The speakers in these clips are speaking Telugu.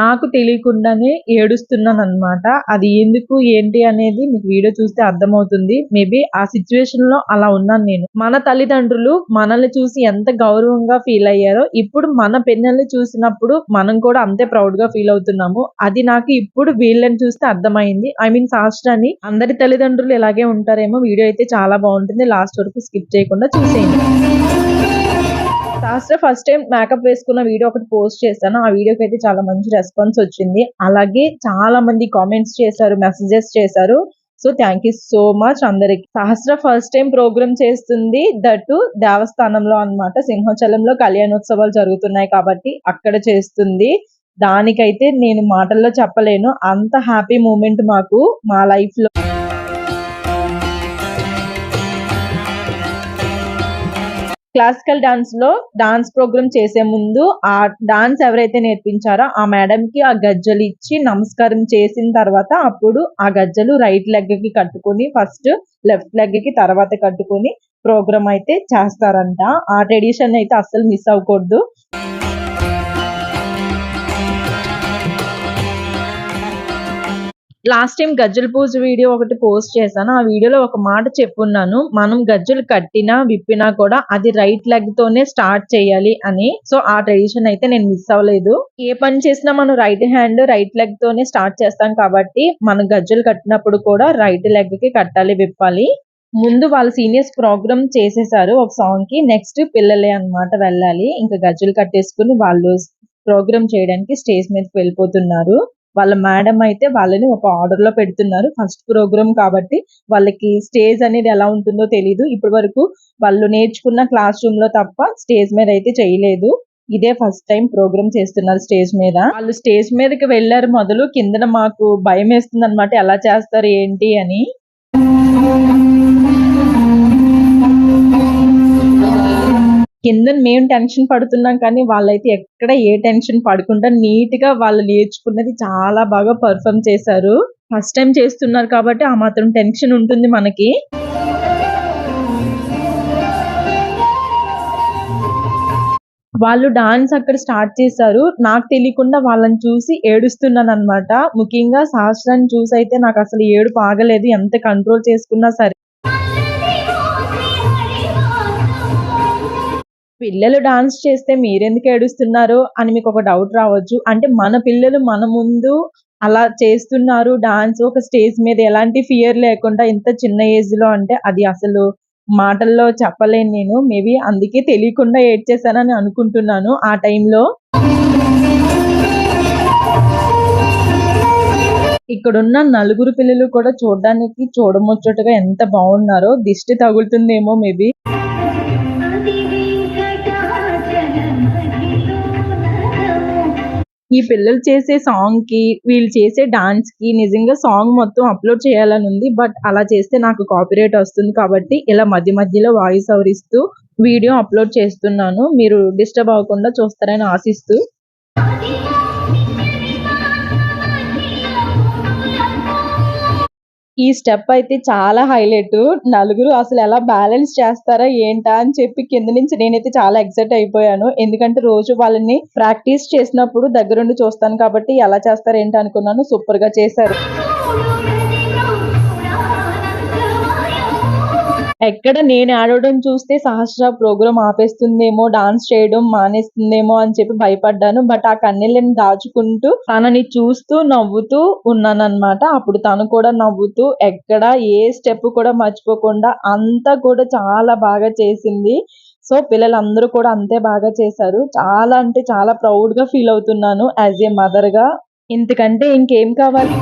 నాకు తెలియకుండానే ఏడుస్తున్నాను అనమాట. అది ఎందుకు ఏంటి అనేది మీకు వీడియో చూస్తే అర్థమవుతుంది. మేబీ ఆ సిచ్యువేషన్ లో అలా ఉన్నాను నేను. మన తల్లిదండ్రులు మనల్ని చూసి ఎంత గౌరవంగా ఫీల్ అయ్యారో ఇప్పుడు మన పిల్లల్ని చూసినప్పుడు మనం కూడా అంతే ప్రౌడ్ గా ఫీల్ అవుతున్నాము. అది నాకు ఇప్పుడు వీళ్ళని చూస్తే అర్థమైంది. ఐ మీన్ శాస్త్రాన్ని అందరి తల్లిదండ్రులు ఇలాగే ఉంటారేమో. వీడియో అయితే చాలా బాగుంటుంది. లాస్ట్ వరకు స్కిప్ చేయకుండా చూసేయండి. శాస్త్ర ఫస్ట్ టైం మేకప్ వేసుకున్న వీడియో ఒకటి పోస్ట్ చేశాను. ఆ వీడియోకి అయితే చాలా మంచి రెస్పాన్స్ వచ్చింది. అలాగే చాలా మంది కామెంట్స్ చేశారు, మెసేజెస్ చేశారు. So thank you so much అందరికి. సహస్ర ఫస్ట్ టైం ప్రోగ్రామ్ చేస్తుంది, దట్టు దేవస్థానంలో అన్నమాట. సింహాచలంలో కళ్యాణోత్సవాలు జరుగుతున్నాయి కాబట్టి అక్కడ చేస్తుంది. దానికైతే నేను మాటల్లో చెప్పలేను. అంత హ్యాపీ మూమెంట్ మాకు మా లైఫ్ లో. క్లాసికల్ డాన్స్ లో డాన్స్ ప్రోగ్రామ్ చేసే ముందు ఆ డాన్స్ ఎవరైతే నేర్పించారో ఆ మేడం కి ఆ గజ్జలు ఇచ్చి నమస్కారం చేసిన తర్వాత అప్పుడు ఆ గజ్జలు రైట్ లెగ్ కి కట్టుకొని ఫస్ట్ లెఫ్ట్ లెగ్ కి తర్వాత కట్టుకొని ప్రోగ్రామ్ అయితే చేస్తారంట. ఆ ట్రెడిషన్ అయితే అస్సలు మిస్ అవ్వకూడదు. లాస్ట్ టైం గజ్జల పూజ వీడియో ఒకటి పోస్ట్ చేశాను. ఆ వీడియోలో ఒక మాట చెప్పున్నాను, మనం గజ్జలు కట్టినా విప్పినా కూడా అది రైట్ లెగ్ తోనే స్టార్ట్ చేయాలి అని. సో ఆ ట్రెడిషన్ అయితే నేను మిస్ అవ్వలేదు. ఏ పని చేసినా మనం రైట్ హ్యాండ్ రైట్ లెగ్ తోనే స్టార్ట్ చేస్తాం కాబట్టి మనం గజ్జలు కట్టినప్పుడు కూడా రైట్ లెగ్ కి కట్టాలి, విప్పాలి. ముందు వాళ్ళ సీనియర్స్ ప్రోగ్రామ్ చేసేసారు ఒక సాంగ్ కి. నెక్స్ట్ పిల్లలే అన్నమాట వెళ్ళాలి. ఇంకా గజ్జలు కట్టేసుకుని వాళ్ళు ప్రోగ్రామ్ చేయడానికి స్టేజ్ మీదకి వెళ్ళిపోతున్నారు. వాళ్ళ మేడం అయితే వాళ్ళని ఒక ఆర్డర్ లో పెడుతున్నారు. ఫస్ట్ ప్రోగ్రామ్ కాబట్టి వాళ్ళకి స్టేజ్ అనేది ఎలా ఉంటుందో తెలీదు. ఇప్పటి వరకు వాళ్ళు నేర్చుకున్న క్లాస్ రూమ్ లో తప్ప స్టేజ్ మీద అయితే చేయలేదు. ఇదే ఫస్ట్ టైం ప్రోగ్రామ్ చేస్తున్నారు స్టేజ్ మీద. వాళ్ళు స్టేజ్ మీదకి వెళ్ళారు మొదలు. కిందన మాకు భయం వేస్తుంది అనమాట, ఎలా చేస్తారు ఏంటి అని. కింద మేము టెన్షన్ పడుతున్నాం కానీ వాళ్ళైతే ఎక్కడ ఏ టెన్షన్ పడకుండా నీట్ గా వాళ్ళు నేర్చుకున్నది చాలా బాగా పర్ఫామ్ చేశారు. ఫస్ట్ టైం చేస్తున్నారు కాబట్టి ఆ మాత్రం టెన్షన్ ఉంటుంది మనకి. వాళ్ళు డాన్స్ అక్కడ స్టార్ట్ చేశారు. నాకు తెలియకుండా వాళ్ళని చూసి ఏడుస్తున్నాను అనమాట. ముఖ్యంగా శాస్త్రాన్ని చూసి అయితే నాకు అసలు ఏడుపు ఆగలేదు. ఎంత కంట్రోల్ చేసుకున్నా సరే. పిల్లలు డాన్స్ చేస్తే మీరెందుకు ఏడుస్తున్నారు అని మీకు ఒక డౌట్ రావచ్చు. అంటే మన పిల్లలు మన ముందు అలా చేస్తున్నారు డాన్స్ ఒక స్టేజ్ మీద ఎలాంటి ఫియర్ లేకుండా ఇంత చిన్న ఏజ్ లో, అంటే అది అసలు మాటల్లో చెప్పలేను నేను. మేబీ అందుకే తెలియకుండా ఏడ్చేసానని అనుకుంటున్నాను ఆ టైంలో. ఇక్కడున్న నలుగురు పిల్లలు కూడా చూడడానికి చూడముచ్చటగా ఎంత బాగున్నారో. దిష్టి తగులుతుందేమో మేబీ. ఈ పిల్లలు చేసే సాంగ్ కి వీళ్ళు చేసే డాన్స్ కి నిజంగా సాంగ్ మొత్తం అప్లోడ్ చేయాలని ఉంది. బట్ అలా చేస్తే నాకు కాపీరైట్ వస్తుంది కాబట్టి ఇలా మధ్య మధ్యలో వాయిస్ ఓవర్ ఇస్తూ వీడియో అప్లోడ్ చేస్తున్నాను. మీరు డిస్టర్బ్ అవ్వకుండా చూస్తారని ఆశిస్తూ. ఈ స్టెప్ అయితే చాలా హైలైట్. నలుగురు అసలు ఎలా బ్యాలెన్స్ చేస్తారా ఏంటా అని చెప్పి కింద నుంచి నేనైతే చాలా ఎక్సైట్ అయిపోయాను. ఎందుకంటే రోజు వాళ్ళని ప్రాక్టీస్ చేసినప్పుడు దగ్గరుండి చూస్తాను కాబట్టి ఎలా చేస్తారు ఏంటి అనుకున్నాను. సూపర్ గా చేశారు. ఎక్కడ నేను ఆడడం చూస్తే సహస్ర ప్రోగ్రామ్ ఆపేస్తుందేమో, డాన్స్ చేయడం మానేస్తుందేమో అని చెప్పి భయపడ్డాను. బట్ ఆ కన్నీళ్ళని దాచుకుంటూ తనని చూస్తూ నవ్వుతూ ఉన్నానన్నమాట. అప్పుడు తను కూడా నవ్వుతూ ఎక్కడ ఏ స్టెప్ కూడా మర్చిపోకుండా అంతా కూడా చాలా బాగా చేసింది. సో పిల్లలందరూ కూడా అంతే బాగా చేశారు. చాలా అంటే చాలా ప్రౌడ్ గా ఫీల్ అవుతున్నాను యాజ్ ఏ మదర్ గా. ఇంతకంటే ఇంకేం కావాలి.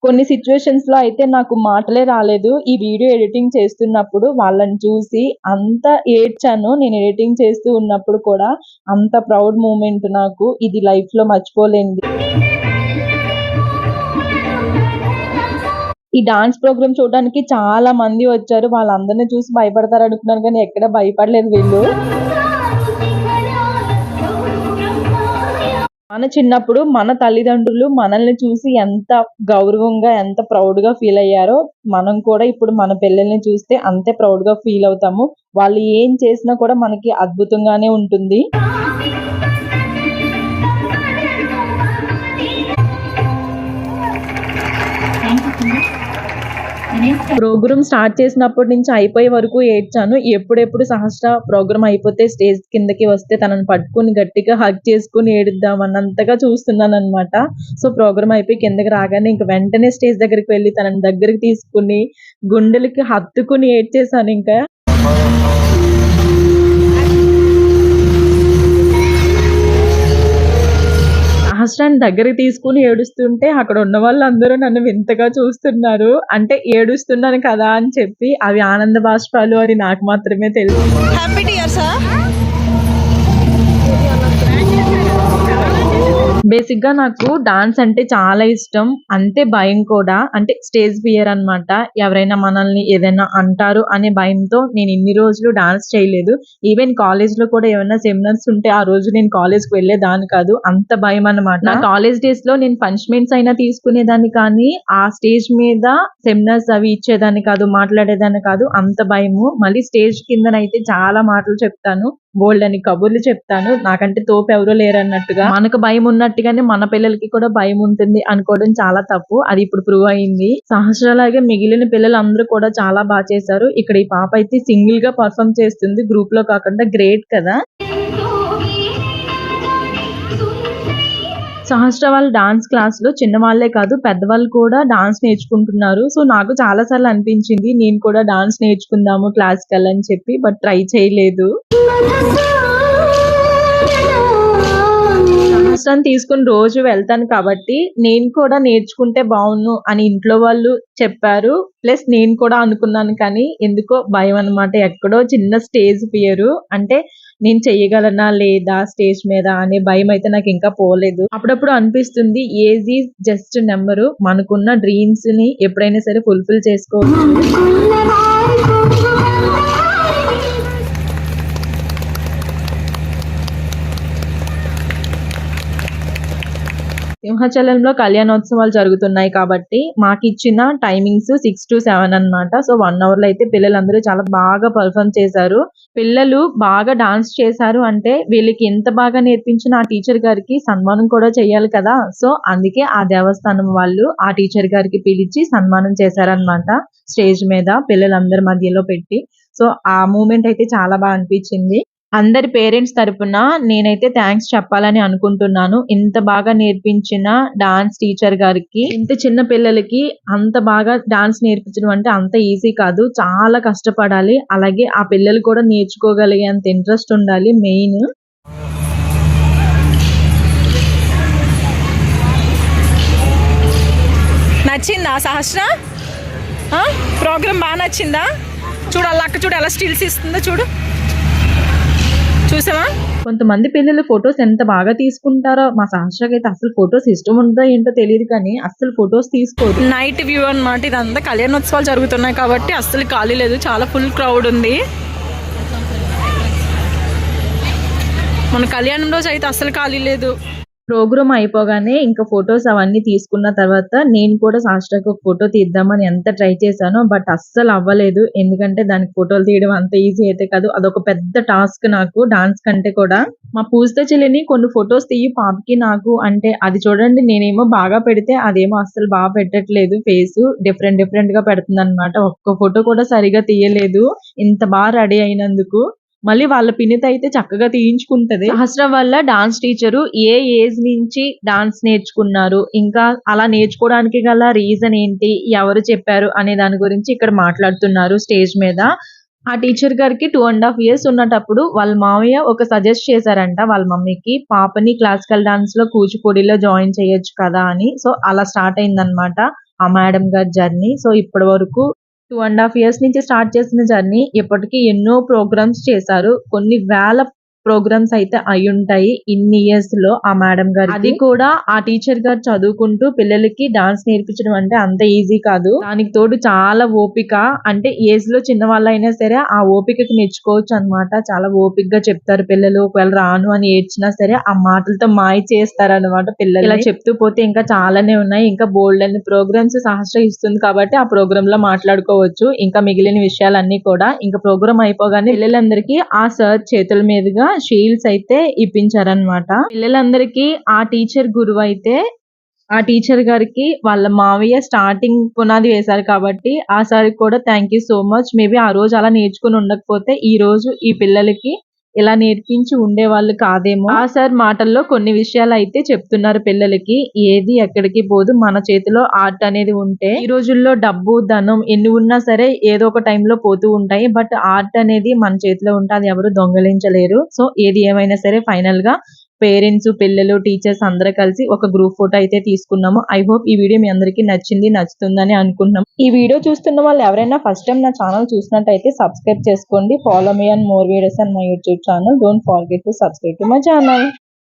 కొన్ని సిచ్యువేషన్స్ లో అయితే నాకు మాటలే రాలేదు. ఈ వీడియో ఎడిటింగ్ చేస్తున్నప్పుడు వాళ్ళని చూసి అంత ఏడ్చాను. నేను ఎడిటింగ్ చేస్తూ ఉన్నప్పుడు కూడా అంత ప్రౌడ్ మూమెంట్ నాకు. ఇది లైఫ్ లో మర్చిపోలేనిది. ఈ డాన్స్ ప్రోగ్రామ్ చూడడానికి చాలా మంది వచ్చారు. వాళ్ళందరినీ చూసి భయపడతారు అనుకున్నాను కానీ ఎక్కడ భయపడలేదు వీళ్ళు. మన చిన్నప్పుడు మన తల్లిదండ్రులు మనల్ని చూసి ఎంత గౌరవంగా, ఎంత ప్రౌడ్‌గా ఫీల్ అయ్యారో, మనం కూడా ఇప్పుడు మన పిల్లల్ని చూస్తే అంతే ప్రౌడ్‌గా ఫీల్ అవుతాము. వాళ్ళు ఏం చేసినా కూడా మనకి అద్భుతంగానే ఉంటుంది. ప్రోగ్రామ్ స్టార్ట్ చేసినప్పటి నుంచి అయిపోయే వరకు ఏడ్చాను. ఎప్పుడెప్పుడు సహస్ర ప్రోగ్రామ్ అయిపోతే స్టేజ్ కిందకి వస్తే తనని పట్టుకొని గట్టిగా హగ్ చేసుకొని ఏడుద్దాం అన్నంతగా చూస్తున్నాననమాట. సో, ప్రోగ్రామ్ అయిపోయి కిందకి రాగానే ఇంక వెంటనే స్టేజ్ దగ్గరికి వెళ్లి తనని దగ్గరికి తీసుకొని గుండెలకి హత్తుకొని ఏడ్చేసానింకా. సహస్రాన్ని దగ్గరికి తీసుకొని ఏడుస్తుంటే అక్కడ ఉన్న వాళ్ళందరూ నన్ను వింతగా చూస్తున్నారు. అంటే ఏడుస్తున్నాను కదా అని చెప్పి అవి ఆనంద బాష్పాలు అని నాకు మాత్రమే తెలుసు. హ్యాపీ టియర్సా? బేసిక్ గా నాకు డాన్స్ అంటే చాలా ఇష్టం. అంతే భయం కూడా. అంటే స్టేజ్ ఫియర్ అన్నమాట. ఎవరైనా మనల్ని ఏదైనా అంటారు అనే భయంతో నేను ఇన్ని రోజులు డాన్స్ చేయలేదు. ఈవెన్ కాలేజ్ లో కూడా ఏమైనా సెమినార్స్ ఉంటే ఆ రోజు నేను కాలేజ్ కి వెళ్ళేదాన్ని కాదు. అంత భయం అన్నమాట. నా కాలేజ్ డేస్ లో నేను పనిష్మెంట్స్ అయినా తీసుకునేదాన్ని కానీ ఆ స్టేజ్ మీద సెమినార్స్ అవి ఇచ్చేదాన్ని కాదు, మాట్లాడేదాన్ని కాదు. అంత భయము. మళ్ళీ స్టేజ్ కిందనైతే చాలా మాటలు చెప్తాను. బోల్డన్ని కబుర్లు చెప్తాను. నాకంటే తోపు ఎవరూ లేరన్నట్టుగా. మనకు భయం ఉన్నట్టుగానే మన పిల్లలకి కూడా భయం ఉంటుంది అనుకోవడం చాలా తప్పు. అది ఇప్పుడు ప్రూవ్ అయింది. సహస్రలాగే మిగిలిన పిల్లలందరూ కూడా చాలా బాగా చేశారు. ఇక్కడ ఈ పాప అయితే సింగిల్ గా పర్ఫామ్ చేస్తుంది. గ్రూప్ లో కాకుండా. గ్రేట్ కదా. సహస్ర వాళ్ళ డాన్స్ క్లాస్ లో చిన్న వాళ్ళే కాదు పెద్దవాళ్ళు కూడా డాన్స్ నేర్చుకుంటున్నారు. సో నాకు చాలా సార్లు అనిపించింది నేను కూడా డాన్స్ నేర్చుకుందాము క్లాసికల్ అని చెప్పి. బట్ ట్రై చేయలేదు. సహస్రాన్ని తీసుకుని రోజు వెళ్తాను కాబట్టి నేను కూడా నేర్చుకుంటే బాగున్ను అని ఇంట్లో వాళ్ళు చెప్పారు. ప్లస్ నేను కూడా అనుకున్నాను కానీ ఎందుకో భయం అన్నమాట. ఎక్కడో చిన్న స్టేజ్ ఫియర్. అంటే నేను చెయ్యగలనా లేదా స్టేజ్ మీద అనే భయం అయితే నాకు ఇంకా పోలేదు. అప్పుడప్పుడు అనిపిస్తుంది ఏజ్ ఈజ్ జస్ట్ నెంబరు. మనకున్న డ్రీమ్స్ ని ఎప్పుడైనా సరే ఫుల్ఫిల్ చేసుకోవచ్చు. సింహాచలంలో కళ్యాణోత్సవాలు జరుగుతున్నాయి కాబట్టి మాకిచ్చిన టైమింగ్స్ 6 to 7 అన్నమాట. సో 1 అవర్ లో అయితే పిల్లలందరూ చాలా బాగా పర్ఫామ్ చేశారు. పిల్లలు బాగా డాన్స్ చేశారు అంటే వీళ్ళకి ఎంత బాగా నేర్పించిన ఆ టీచర్ గారికి సన్మానం కూడా చేయాలి కదా. సో అందుకే ఆ దేవస్థానం వాళ్ళు ఆ టీచర్ గారికి పిలిచి సన్మానం చేశారన్నమాట. స్టేజ్ మీద పిల్లలందరి మధ్యలో పెట్టి. సో ఆ మూమెంట్ అయితే చాలా బాగా అనిపించింది. అందరి పేరెంట్స్ తరపున నేనైతే థాంక్స్ చెప్పాలని అనుకుంటున్నాను. ఇంత బాగా నేర్పించిన డాన్స్ టీచర్ గారికి. ఇంత చిన్న పిల్లలకి అంత బాగా డాన్స్ నేర్పించడం అంటే అంత ఈజీ కాదు. చాలా కష్టపడాలి. అలాగే ఆ పిల్లలు కూడా నేర్చుకోగలిగేంత ఇంట్రెస్ట్ ఉండాలి మెయిన్. నచ్చిందా సహస్ర? ప్రోగ్రామ్ బాగా నచ్చిందా? చూడు అలా అక్క చూడు ఎలా స్టిల్స్ ఇస్తుందో చూడు. చూసావా? కొంతమంది పిల్లలు ఫొటోస్ ఎంత బాగా తీసుకుంటారో. మా సహస్రకి అయితే అసలు ఫొటోస్ ఇష్టం ఉందో ఏంటో తెలియదు కానీ అసలు ఫొటోస్ తీసుకోదు. నైట్ వ్యూ అన్నమాట ఇదంతా. కళ్యాణోత్సవాలు జరుగుతున్నాయి కాబట్టి అస్సలు ఖాళీ లేదు. చాలా ఫుల్ క్రౌడ్ ఉంది. మన కళ్యాణం రోజు అయితే అస్సలు ఖాళీ లేదు. ప్రోగ్రామ్ అయిపోగానే ఇంకా ఫొటోస్ అవన్నీ తీసుకున్న తర్వాత నేను కూడా సహస్రకి ఒక ఫోటో తీద్దామని ఎంత ట్రై చేశానో బట్ అస్సలు అవ్వలేదు. ఎందుకంటే దానికి ఫోటోలు తీయడం అంత ఈజీ అయితే కాదు. అదొక పెద్ద టాస్క్ నాకు డాన్స్ కంటే కూడా. మా పూజిత చెల్లిని కొన్ని ఫొటోస్ తీయి పాపకి నాకు అంటే అది చూడండి నేనేమో బాగా పెడితే అదేమో అస్సలు బాగా పెట్టట్లేదు. ఫేస్ డిఫరెంట్ గా పెడుతుంది అనమాట. ఒక్క ఫోటో కూడా సరిగా తీయలేదు ఇంత బాగా రెడీ అయినందుకు. మళ్ళీ వాళ్ళ పిన్నిత అయితే చక్కగా తీయించుకుంటది. సహస్ర వల్ల డాన్స్ టీచరు ఏ ఏజ్ నుంచి డాన్స్ నేర్చుకున్నారు, ఇంకా అలా నేర్చుకోవడానికి గల రీజన్ ఏంటి, ఎవరు చెప్పారు అనే దాని గురించి ఇక్కడ మాట్లాడుతున్నారు స్టేజ్ మీద. ఆ టీచర్ గారికి 2.5 years ఉన్నటప్పుడు వాళ్ళ మామయ్య ఒక సజెస్ట్ చేశారంట వాళ్ళ మమ్మీకి, పాపని క్లాసికల్ డాన్స్ లో కూచిపూడిలో జాయిన్ చేయొచ్చు కదా అని. సో అలా స్టార్ట్ అయిందనమాట ఆ మేడం గారి జర్నీ. సో ఇప్పటి వరకు 2.5 years నుంచి స్టార్ట్ చేసిన జర్నీ ఇప్పటికి ఎన్నో ప్రోగ్రామ్స్ చేశారు. కొన్ని వేల ప్రోగ్రామ్స్ అయితే అయి ఉంటాయి ఇన్ని ఇయర్స్ లో ఆ మేడం గారు. అది కూడా ఆ టీచర్ గారు చదువుకుంటూ పిల్లలకి డాన్స్ నేర్పించడం అంటే అంత ఈజీ కాదు. దానికి తోడు చాలా ఓపిక, అంటే ఏజ్ లో చిన్న వాళ్ళైనా సరే ఆ ఓపికకి మెచ్చుకోవచ్చు అన్నమాట. చాలా ఓపికగా చెప్తారు పిల్లలు. ఒకవేళ రాను అని ఏడ్చినా సరే ఆ మాటలతో మాయ చేస్తారు అనమాట పిల్లలు. ఇలా చెప్తూ పోతే ఇంకా చాలానే ఉన్నాయి. ఇంకా బోల్డ్ అన్ని ప్రోగ్రామ్స్ సహస్ర ఇస్తుంది కాబట్టి ఆ ప్రోగ్రామ్ లో మాట్లాడుకోవచ్చు. ఇంకా మిగిలిన విషయాలన్నీ కూడా. ఇంకా ప్రోగ్రామ్ అయిపోగానే పిల్లలందరికీ ఆ సార్ చేతుల మీదుగా షీల్డ్స్ అయితే ఇప్పించారనమాట. పిల్లలందరికీ ఆ టీచర్ గురువు అయితే ఆ టీచర్ గారికి వాళ్ళ మావయ్య స్టార్టింగ్ పునాది వేశారు కాబట్టి ఆ సార్ కూడా thank you so much. Maybe ఆ రోజు అలా నేర్చుకుని ఉండకపోతే ఈ రోజు ఈ పిల్లలకి ఇలా నేర్పించి ఉండేవాళ్ళు కాదేమో. ఆ సార్ మాటల్లో కొన్ని విషయాలు అయితే చెప్తున్నారు పిల్లలకి. ఏది ఎక్కడికి పోదు, మన చేతిలో ఆర్ట్ అనేది ఉంటే. ఈ రోజుల్లో డబ్బు ధనం ఎన్ని ఉన్నా సరే ఏదో ఒక టైంలో పోతూ ఉంటాయి. బట్ ఆర్ట్ అనేది మన చేతిలో ఉంటే అది ఎవరు దొంగలించలేరు. సో ఏది ఏమైనా సరే ఫైనల్ గా పేరెంట్స్, పిల్లలు, టీచర్స్ అందరూ కలిసి ఒక గ్రూప్ ఫోటో అయితే తీసుకున్నాము. ఐ హోప్ ఈ వీడియో మీ అందరికీ నచ్చుతుందని అనుకుంటున్నాం. ఈ వీడియో చూస్తున్న వాళ్ళు ఎవరైనా ఫస్ట్ టైం నా ఛానల్ చూసినట్టయితే సబ్స్క్రైబ్ చేసుకోండి. Follow me and more videos and my YouTube channel. Don't forget to subscribe to my channel.